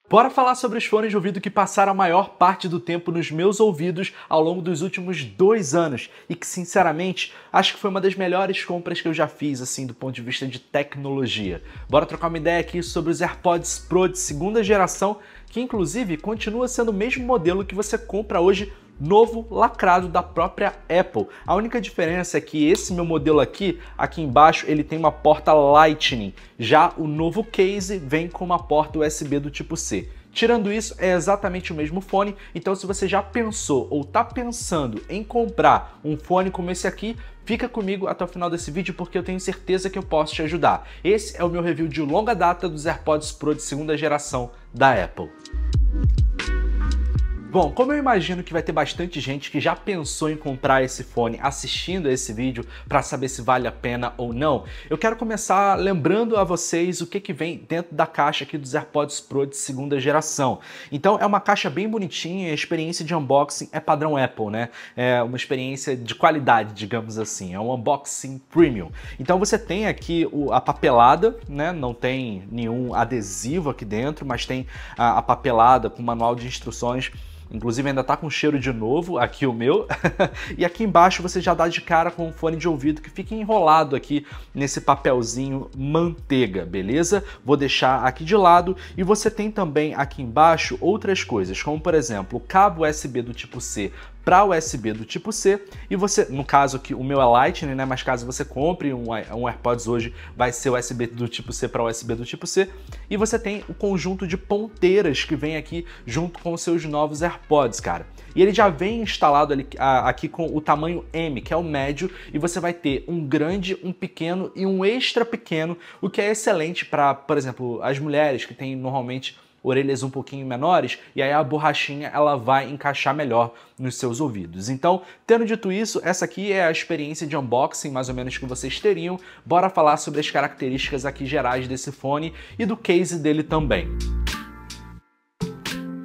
Bora falar sobre os fones de ouvido que passaram a maior parte do tempo nos meus ouvidos ao longo dos últimos 2 anos e que, sinceramente, acho que foi uma das melhores compras que eu já fiz, assim, do ponto de vista de tecnologia. Bora trocar uma ideia aqui sobre os AirPods Pro de segunda geração, que inclusive continua sendo o mesmo modelo que você compra hoje novo, lacrado, da própria Apple. A única diferença é que esse meu modelo aqui embaixo, ele tem uma porta Lightning. Já o novo case vem com uma porta USB do tipo C. Tirando isso, é exatamente o mesmo fone, então se você já pensou ou está pensando em comprar um fone como esse aqui, fica comigo até o final desse vídeo porque eu tenho certeza que eu posso te ajudar. Esse é o meu review de longa data dos AirPods Pro de segunda geração da Apple. Bom, como eu imagino que vai ter bastante gente que já pensou em comprar esse fone assistindo a esse vídeo para saber se vale a pena ou não, eu quero começar lembrando a vocês o que vem dentro da caixa aqui dos AirPods Pro de segunda geração. Então é uma caixa bem bonitinha, a experiência de unboxing é padrão Apple, né? É uma experiência de qualidade, digamos assim, é um unboxing premium. Então você tem aqui a papelada, né? Não tem nenhum adesivo aqui dentro, mas tem a papelada com manual de instruções. Inclusive ainda tá com cheiro de novo, aqui o meu. E aqui embaixo você já dá de cara com um fone de ouvido que fica enrolado aqui nesse papelzinho manteiga, beleza? Vou deixar aqui de lado. E você tem também aqui embaixo outras coisas, como por exemplo, o cabo USB do tipo C para USB do tipo C, e você, no caso aqui, o meu é Lightning, né? Mas caso você compre um AirPods hoje, vai ser USB do tipo C para USB do tipo C, e você tem o conjunto de ponteiras que vem aqui junto com os seus novos AirPods, cara. E ele já vem instalado aqui com o tamanho M, que é o médio, e você vai ter um grande, um pequeno e um extra pequeno, o que é excelente para, por exemplo, as mulheres que têm normalmente orelhas um pouquinho menores, e aí a borrachinha ela vai encaixar melhor nos seus ouvidos. Então, tendo dito isso, essa aqui é a experiência de unboxing mais ou menos que vocês teriam. Bora falar sobre as características aqui gerais desse fone e do case dele também.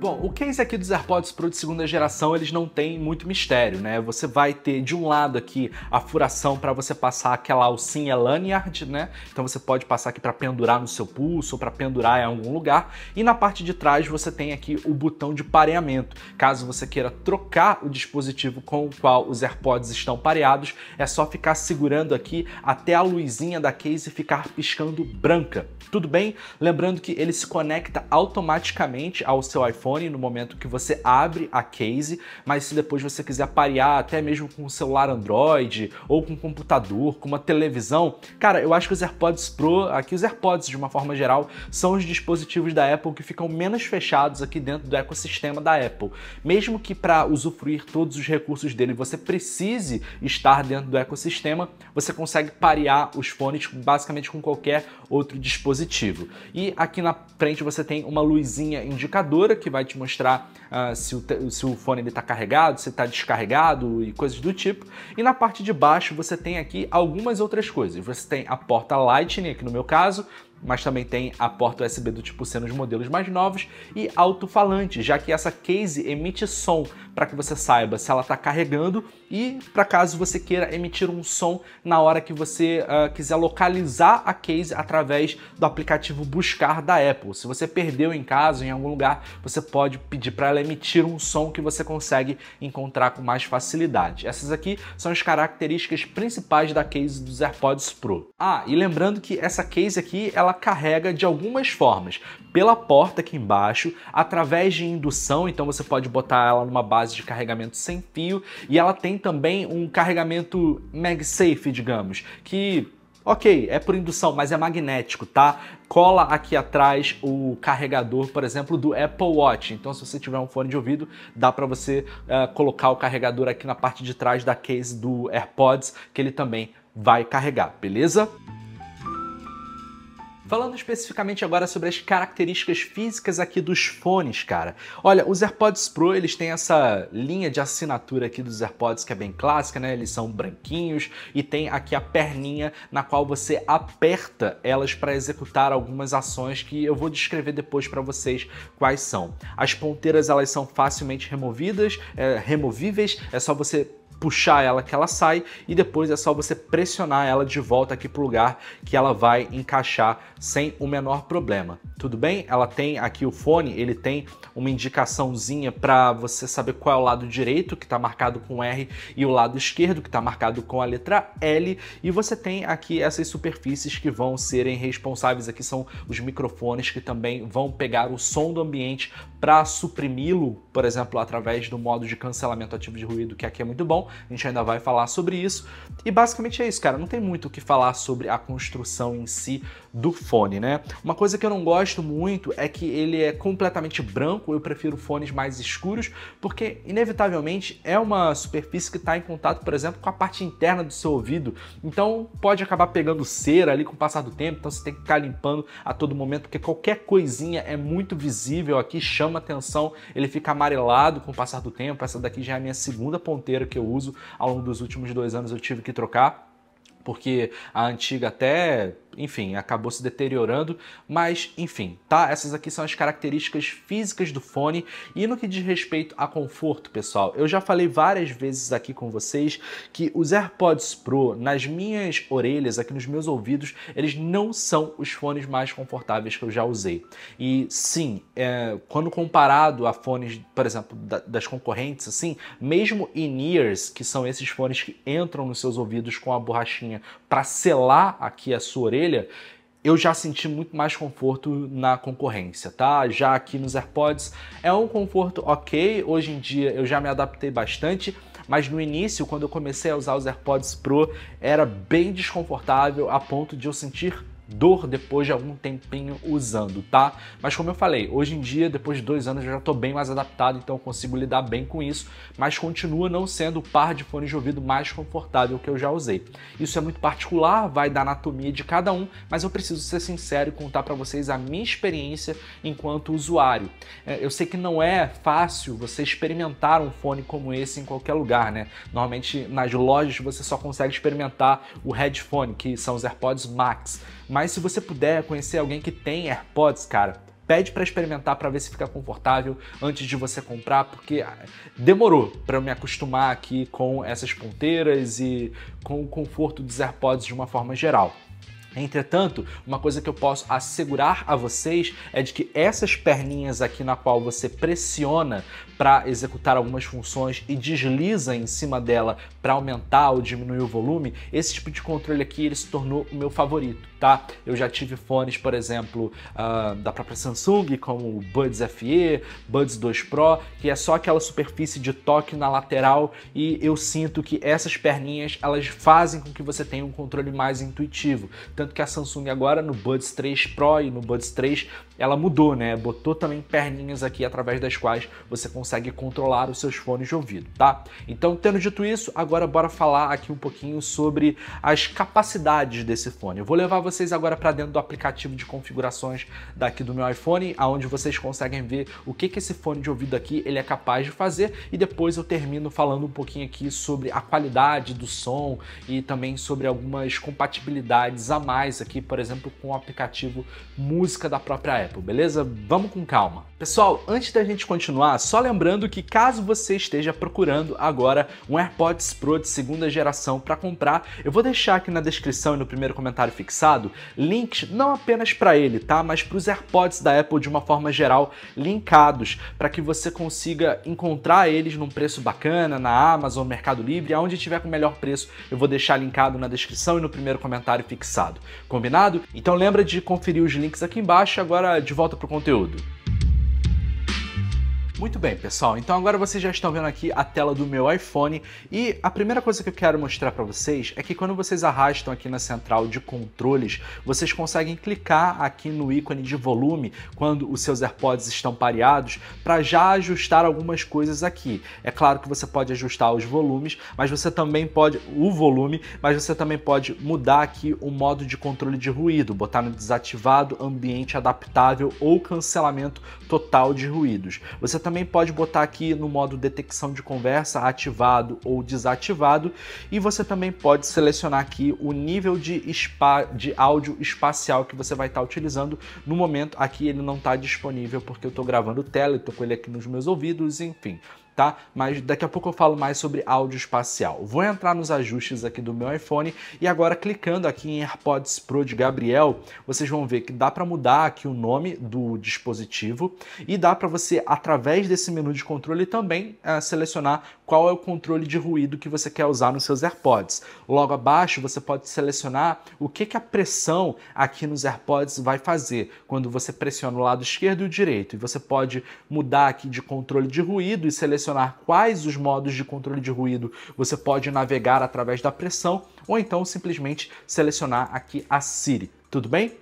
Bom, o case aqui dos AirPods Pro de segunda geração, eles não tem muito mistério, né? Você vai ter de um lado aqui a furação para você passar aquela alcinha lanyard, né? Então você pode passar aqui para pendurar no seu pulso ou para pendurar em algum lugar. E na parte de trás você tem aqui o botão de pareamento. Caso você queira trocar o dispositivo com o qual os AirPods estão pareados, é só ficar segurando aqui até a luzinha da case ficar piscando branca. Tudo bem? Lembrando que ele se conecta automaticamente ao seu iPhone no momento que você abre a case, mas se depois você quiser parear até mesmo com um celular Android ou com um computador, com uma televisão, cara, eu acho que os AirPods Pro, aqui os AirPods de uma forma geral, são os dispositivos da Apple que ficam menos fechados aqui dentro do ecossistema da Apple. Mesmo que para usufruir todos os recursos dele você precise estar dentro do ecossistema, você consegue parear os fones basicamente com qualquer outro dispositivo. E aqui na frente você tem uma luzinha indicadora que vai te mostrar se o fone está carregado, se está descarregado e coisas do tipo. E na parte de baixo você tem aqui algumas outras coisas. Você tem a porta Lightning, aqui no meu caso, mas também tem a porta USB do tipo C nos modelos mais novos e alto-falante, já que essa case emite som para que você saiba se ela está carregando e para caso você queira emitir um som na hora que você quiser localizar a case através do aplicativo Buscar da Apple. Se você perdeu em casa, em algum lugar, você pode pedir para ela emitir um som que você consegue encontrar com mais facilidade. Essas aqui são as características principais da case dos AirPods Pro. E lembrando que essa case aqui, ela carrega de algumas formas. Pela porta aqui embaixo, através de indução, então você pode botar ela numa base de carregamento sem fio, e ela tem também um carregamento MagSafe, digamos, que ok, é por indução, mas é magnético, tá? Cola aqui atrás o carregador, por exemplo, do Apple Watch. Então, se você tiver um fone de ouvido, dá para você colocar o carregador aqui na parte de trás da case do AirPods, que ele também vai carregar, beleza? Falando especificamente agora sobre as características físicas aqui dos fones, cara. Olha, os AirPods Pro, eles têm essa linha de assinatura aqui dos AirPods que é bem clássica, né? Eles são branquinhos e tem aqui a perninha na qual você aperta elas para executar algumas ações que eu vou descrever depois para vocês quais são. As ponteiras, elas são facilmente removíveis, é só você puxar ela que ela sai e depois é só você pressionar ela de volta aqui pro lugar que ela vai encaixar sem o menor problema. Tudo bem? Ela tem aqui o fone, ele tem uma indicaçãozinha para você saber qual é o lado direito, que está marcado com R, e o lado esquerdo, que está marcado com a letra L, e você tem aqui essas superfícies que vão serem responsáveis, aqui são os microfones que também vão pegar o som do ambiente para suprimi-lo, por exemplo, através do modo de cancelamento ativo de ruído, que aqui é muito bom, a gente ainda vai falar sobre isso. E basicamente é isso, cara, não tem muito o que falar sobre a construção em si do fone, né? Uma coisa que eu não gosto muito é que ele é completamente branco, eu prefiro fones mais escuros, porque inevitavelmente é uma superfície que está em contato, por exemplo, com a parte interna do seu ouvido, então pode acabar pegando cera ali com o passar do tempo, então você tem que ficar limpando a todo momento, porque qualquer coisinha é muito visível aqui, chama atenção, ele fica amarelado com o passar do tempo. Essa daqui já é a minha segunda ponteira que eu uso, ao longo dos últimos 2 anos eu tive que trocar, porque a antiga até, enfim, acabou se deteriorando, mas enfim, tá? Essas aqui são as características físicas do fone. E no que diz respeito a conforto, pessoal, eu já falei várias vezes aqui com vocês que os AirPods Pro, nas minhas orelhas, aqui nos meus ouvidos, eles não são os fones mais confortáveis que eu já usei. E sim, quando comparado a fones, por exemplo, das concorrentes, assim, mesmo in-ears, que são esses fones que entram nos seus ouvidos com a borrachinha para selar aqui a sua orelha, eu já senti muito mais conforto na concorrência, tá? Já aqui nos AirPods é um conforto ok, hoje em dia eu já me adaptei bastante, mas no início, quando eu comecei a usar os AirPods Pro, era bem desconfortável a ponto de eu sentir dor depois de algum tempinho usando, tá? Mas como eu falei, hoje em dia, depois de 2 anos, eu já tô bem mais adaptado, então eu consigo lidar bem com isso, mas continua não sendo o par de fones de ouvido mais confortável que eu já usei. Isso é muito particular, vai da anatomia de cada um, mas eu preciso ser sincero e contar para vocês a minha experiência enquanto usuário. Eu sei que não é fácil você experimentar um fone como esse em qualquer lugar, né? Normalmente nas lojas você só consegue experimentar o headphone, que são os AirPods Max. Mas se você puder conhecer alguém que tem AirPods, cara, pede para experimentar para ver se fica confortável antes de você comprar, porque demorou para eu me acostumar aqui com essas ponteiras e com o conforto dos AirPods de uma forma geral. Entretanto, uma coisa que eu posso assegurar a vocês é de que essas perninhas aqui na qual você pressiona para executar algumas funções e desliza em cima dela para aumentar ou diminuir o volume, esse tipo de controle aqui ele se tornou o meu favorito, tá? Eu já tive fones, por exemplo, da própria Samsung, como o Buds FE, Buds 2 Pro, que é só aquela superfície de toque na lateral, e eu sinto que essas perninhas elas fazem com que você tenha um controle mais intuitivo. Tanto que a Samsung agora no Buds 3 Pro e no Buds 3 ela mudou, né? Botou também perninhas aqui através das quais você consegue controlar os seus fones de ouvido, tá? Então, tendo dito isso, agora bora falar aqui um pouquinho sobre as capacidades desse fone. Eu vou levar vocês agora para dentro do aplicativo de configurações daqui do meu iPhone, onde vocês conseguem ver o que esse fone de ouvido aqui ele é capaz de fazer, e depois eu termino falando um pouquinho aqui sobre a qualidade do som e também sobre algumas compatibilidades a mais aqui, por exemplo, com o aplicativo Música da própria Apple, beleza? Vamos com calma. Pessoal, antes da gente continuar, só lembrando que caso você esteja procurando agora um AirPods Pro de segunda geração para comprar, eu vou deixar aqui na descrição e no primeiro comentário fixado links não apenas para ele, tá? Mas para os AirPods da Apple de uma forma geral, linkados, para que você consiga encontrar eles num preço bacana na Amazon, Mercado Livre, aonde tiver com o melhor preço, eu vou deixar linkado na descrição e no primeiro comentário fixado. Combinado? Então lembra de conferir os links aqui embaixo. Agora de volta pro conteúdo. Muito bem, pessoal, então agora vocês já estão vendo aqui a tela do meu iPhone, e a primeira coisa que eu quero mostrar para vocês é que quando vocês arrastam aqui na central de controles, vocês conseguem clicar aqui no ícone de volume quando os seus AirPods estão pareados para já ajustar algumas coisas aqui. É claro que você pode ajustar os volumes, mas você também pode mudar aqui o modo de controle de ruído, botar no desativado, ambiente adaptável ou cancelamento total de ruídos. Você também pode botar aqui no modo detecção de conversa ativado ou desativado, e você também pode selecionar aqui o nível de áudio espacial que você vai estar utilizando. No momento aqui ele não está disponível porque eu estou gravando tela e estou com ele aqui nos meus ouvidos, enfim. tá? Mas daqui a pouco eu falo mais sobre áudio espacial. Vou entrar nos ajustes aqui do meu iPhone e agora clicando aqui em AirPods Pro de Gabriel, vocês vão ver que dá para mudar aqui o nome do dispositivo e dá para você, através desse menu de controle, também selecionar qual é o controle de ruído que você quer usar nos seus AirPods. Logo abaixo você pode selecionar o que a pressão aqui nos AirPods vai fazer quando você pressiona o lado esquerdo e o direito. E você pode mudar aqui de controle de ruído e selecionar quais os modos de controle de ruído você pode navegar através da pressão, ou então simplesmente selecionar aqui a Siri. Tudo bem?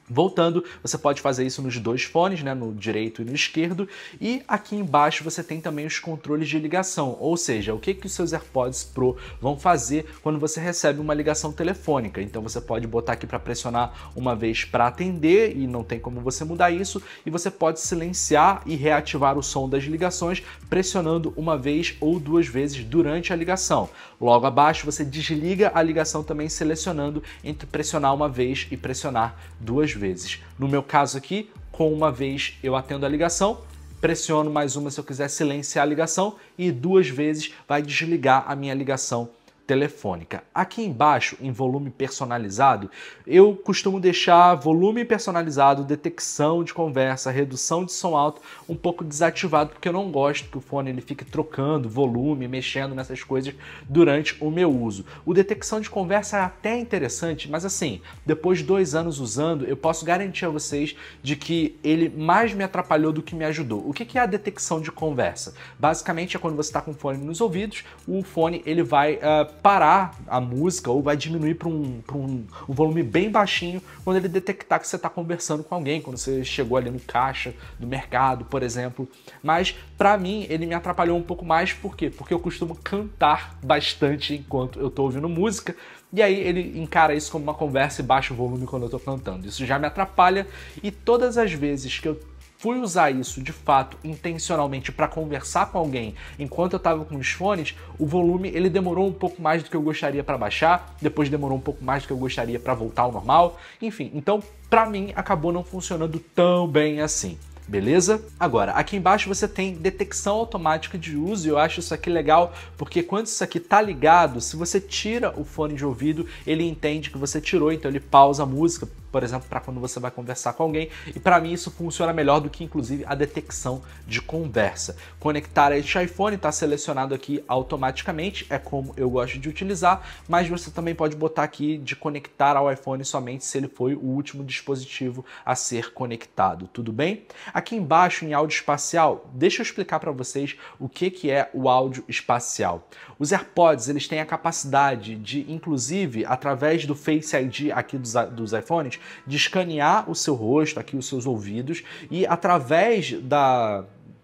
Voltando, você pode fazer isso nos dois fones, né, no direito e no esquerdo, e aqui embaixo você tem também os controles de ligação, ou seja, o que os seus AirPods Pro vão fazer quando você recebe uma ligação telefônica. Então você pode botar aqui para pressionar uma vez para atender, e não tem como você mudar isso, e você pode silenciar e reativar o som das ligações pressionando uma vez ou duas vezes durante a ligação. Logo abaixo você desliga a ligação também selecionando entre pressionar uma vez e pressionar duas vezes. No meu caso aqui, com uma vez eu atendo a ligação, pressiono mais uma se eu quiser silenciar a ligação e duas vezes vai desligar a minha ligação telefônica. Aqui embaixo, em volume personalizado, eu costumo deixar volume personalizado, detecção de conversa, redução de som alto um pouco desativado, porque eu não gosto que o fone ele fique trocando volume, mexendo nessas coisas durante o meu uso. O detecção de conversa é até interessante, mas assim, depois de 2 anos usando, eu posso garantir a vocês de que ele mais me atrapalhou do que me ajudou. O que é a detecção de conversa? Basicamente é quando você está com o fone nos ouvidos, o fone ele vai parar a música ou vai diminuir para um volume bem baixinho quando ele detectar que você está conversando com alguém, quando você chegou ali no caixa do mercado, por exemplo. Mas para mim ele me atrapalhou um pouco mais, por quê? Porque eu costumo cantar bastante enquanto eu estou ouvindo música, e aí ele encara isso como uma conversa e baixa o volume quando eu estou cantando. Isso já me atrapalha, e todas as vezes que eu fui usar isso de fato intencionalmente para conversar com alguém enquanto eu estava com os fones, o volume ele demorou um pouco mais do que eu gostaria para baixar, depois demorou um pouco mais do que eu gostaria para voltar ao normal, enfim, então para mim acabou não funcionando tão bem assim. Beleza? Agora, aqui embaixo você tem detecção automática de uso, e eu acho isso aqui legal, porque quando isso aqui tá ligado, se você tira o fone de ouvido, ele entende que você tirou, então ele pausa a música, por exemplo, para quando você vai conversar com alguém, e para mim isso funciona melhor do que inclusive a detecção de conversa. Conectar a este iPhone está selecionado aqui automaticamente, é como eu gosto de utilizar, mas você também pode botar aqui de conectar ao iPhone somente se ele foi o último dispositivo a ser conectado, tudo bem? Aqui embaixo em áudio espacial, deixa eu explicar para vocês o que é o áudio espacial. Os AirPods eles têm a capacidade de, inclusive, através do Face ID aqui dos iPhones, de escanear o seu rosto, aqui os seus ouvidos, e através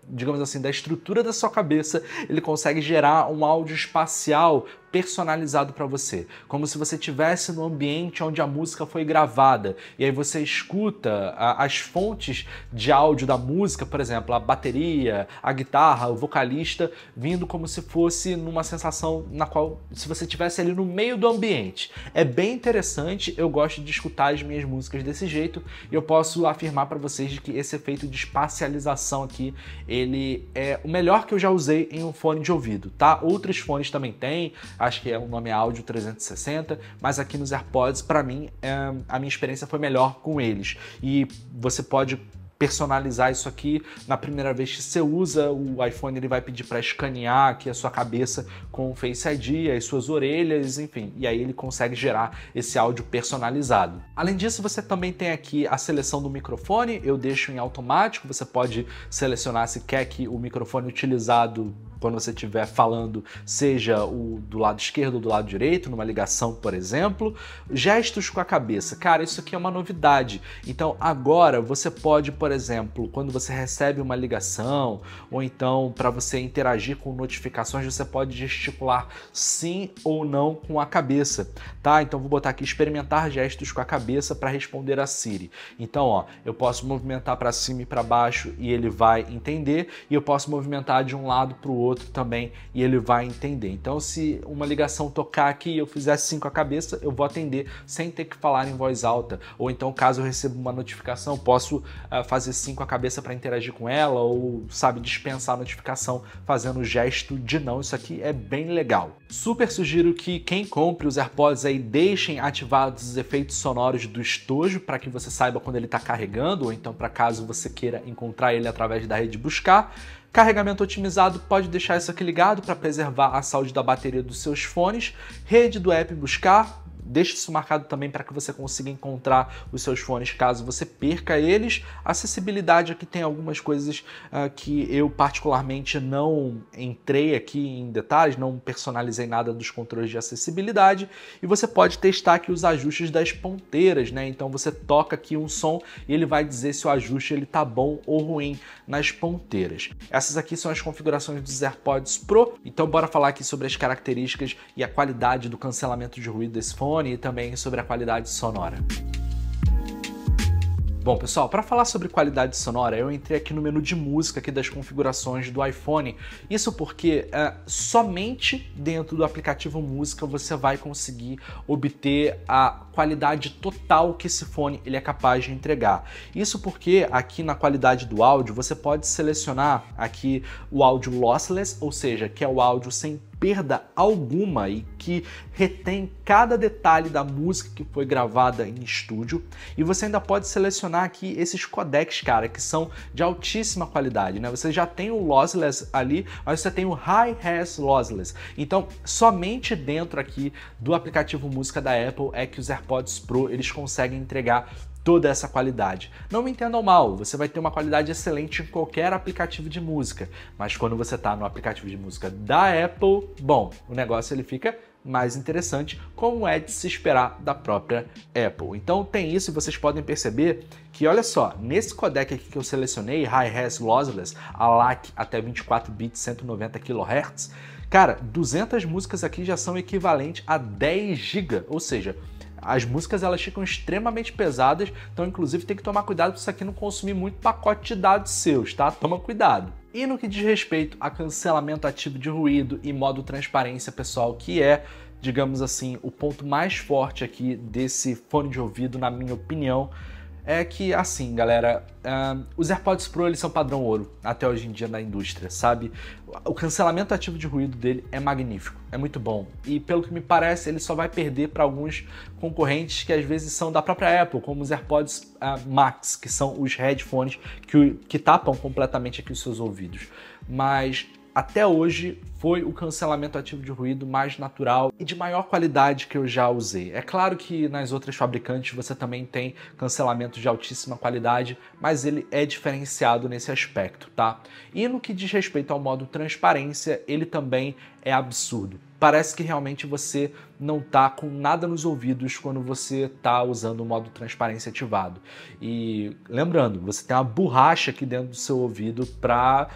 digamos assim, da estrutura da sua cabeça, ele consegue gerar um áudio espacial personalizado para você, como se você estivesse no ambiente onde a música foi gravada, e aí você escuta as fontes de áudio da música, por exemplo, a bateria, a guitarra, o vocalista, vindo como se fosse numa sensação na qual, se você estivesse ali no meio do ambiente. É bem interessante, eu gosto de escutar as minhas músicas desse jeito, e eu posso afirmar para vocês de que esse efeito de espacialização aqui, ele é o melhor que eu já usei em um fone de ouvido, tá? Outros fones também têm, acho que o nome é Áudio 360, mas aqui nos AirPods, para mim, a minha experiência foi melhor com eles. E você pode personalizar isso aqui. Na primeira vez que você usa, o iPhone ele vai pedir para escanear aqui a sua cabeça com o Face ID, as suas orelhas, enfim, e aí ele consegue gerar esse áudio personalizado. Além disso, você também tem aqui a seleção do microfone, eu deixo em automático, você pode selecionar se quer que o microfone utilizado quando você estiver falando seja o do lado esquerdo ou do lado direito, numa ligação, por exemplo. Gestos com a cabeça. Cara, isso aqui é uma novidade. Então, agora você pode, por exemplo, quando você recebe uma ligação, ou então para você interagir com notificações, você pode gesticular sim ou não com a cabeça, tá? Então, vou botar aqui experimentar gestos com a cabeça para responder a Siri. Então, ó, eu posso movimentar para cima e para baixo e ele vai entender, e eu posso movimentar de um lado para o outro outro também e ele vai entender. Então, se uma ligação tocar aqui e eu fizer sim com a cabeça, eu vou atender sem ter que falar em voz alta. Ou então, caso eu receba uma notificação, posso fazer sim com a cabeça para interagir com ela, ou, sabe, dispensar a notificação fazendo o gesto de não. Isso aqui é bem legal. Super sugiro que quem compre os AirPods aí deixem ativados os efeitos sonoros do estojo para que você saiba quando ele está carregando, ou então para caso você queira encontrar ele através da rede buscar. Carregamento otimizado, pode deixar isso aqui ligado para preservar a saúde da bateria dos seus fones. Rede do app buscar, deixe isso marcado também para que você consiga encontrar os seus fones caso você perca eles. Acessibilidade, aqui tem algumas coisas que eu particularmente não entrei aqui em detalhes, não personalizei nada dos controles de acessibilidade. E você pode testar aqui os ajustes das ponteiras, né? Então você toca aqui um som e ele vai dizer se o ajuste ele tá bom ou ruim nas ponteiras. Essas aqui são as configurações dos AirPods Pro. Então bora falar aqui sobre as características e a qualidade do cancelamento de ruído desse fone e também sobre a qualidade sonora. Bom, pessoal, para falar sobre qualidade sonora, eu entrei aqui no menu de música aqui das configurações do iPhone. Isso porque somente dentro do aplicativo Música você vai conseguir obter a qualidade total que esse fone ele é capaz de entregar. Isso porque aqui na qualidade do áudio você pode selecionar aqui o áudio lossless, ou seja, que é o áudio sem perda alguma e que retém cada detalhe da música que foi gravada em estúdio. E você ainda pode selecionar aqui esses codecs, cara, que são de altíssima qualidade, né? Você já tem o lossless ali, mas você tem o high res lossless. Então, somente dentro aqui do aplicativo Música da Apple é que os AirPods Pro eles conseguem entregar toda essa qualidade. Não me entendam mal, você vai ter uma qualidade excelente em qualquer aplicativo de música, mas quando você está no aplicativo de música da Apple, bom, o negócio ele fica mais interessante, como é de se esperar da própria Apple. Então tem isso e vocês podem perceber que, olha só, nesse codec aqui que eu selecionei, High Res Lossless, ALAC até 24 bits, 190 kHz, cara, 200 músicas aqui já são equivalentes a 10 GB, ou seja, as músicas elas ficam extremamente pesadas, então inclusive tem que tomar cuidado para isso aqui não consumir muito pacote de dados seus, tá? Toma cuidado. E no que diz respeito a cancelamento ativo de ruído e modo transparência, pessoal, que é, digamos assim, o ponto mais forte aqui desse fone de ouvido, na minha opinião, é que, assim, galera, os AirPods Pro eles são padrão ouro até hoje em dia na indústria, sabe? O cancelamento ativo de ruído dele é magnífico, é muito bom. E pelo que me parece, ele só vai perder para alguns concorrentes que às vezes são da própria Apple, como os AirPods Max, que são os headphones que tapam completamente aqui os seus ouvidos. Mas até hoje foi o cancelamento ativo de ruído mais natural e de maior qualidade que eu já usei. É claro que nas outras fabricantes você também tem cancelamento de altíssima qualidade, mas ele é diferenciado nesse aspecto, tá? E no que diz respeito ao modo transparência, ele também é absurdo. Parece que realmente você não tá com nada nos ouvidos quando você tá usando o modo transparência ativado. E lembrando, você tem uma borracha aqui dentro do seu ouvido para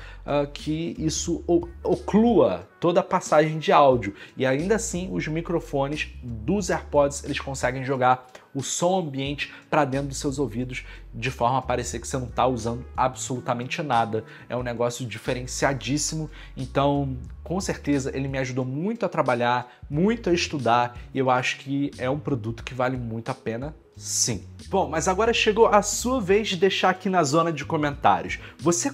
que isso oclua toda a passagem de áudio. E ainda assim, os microfones dos AirPods, eles conseguem jogar o som ambiente para dentro dos seus ouvidos de forma a parecer que você não está usando absolutamente nada. É um negócio diferenciadíssimo, então com certeza ele me ajudou muito a trabalhar, muito a estudar e eu acho que é um produto que vale muito a pena, sim. Bom, mas agora chegou a sua vez de deixar aqui na zona de comentários. Você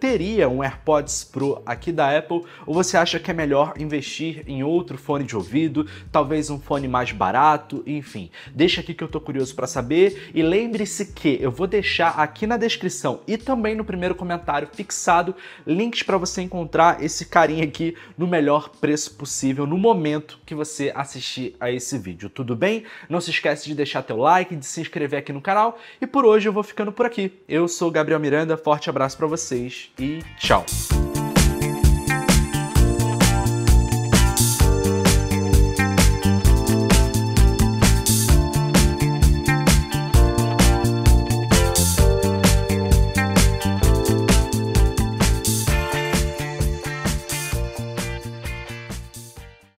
teria um AirPods Pro aqui da Apple ou você acha que é melhor investir em outro fone de ouvido, talvez um fone mais barato, enfim. Deixa aqui que eu tô curioso para saber e lembre-se que eu vou deixar aqui na descrição e também no primeiro comentário fixado links para você encontrar esse carinha aqui no melhor preço possível no momento que você assistir a esse vídeo, tudo bem? Não se esquece de deixar teu like, de se inscrever aqui no canal e por hoje eu vou ficando por aqui. Eu sou o Gabriel Miranda, forte abraço para vocês e tchau!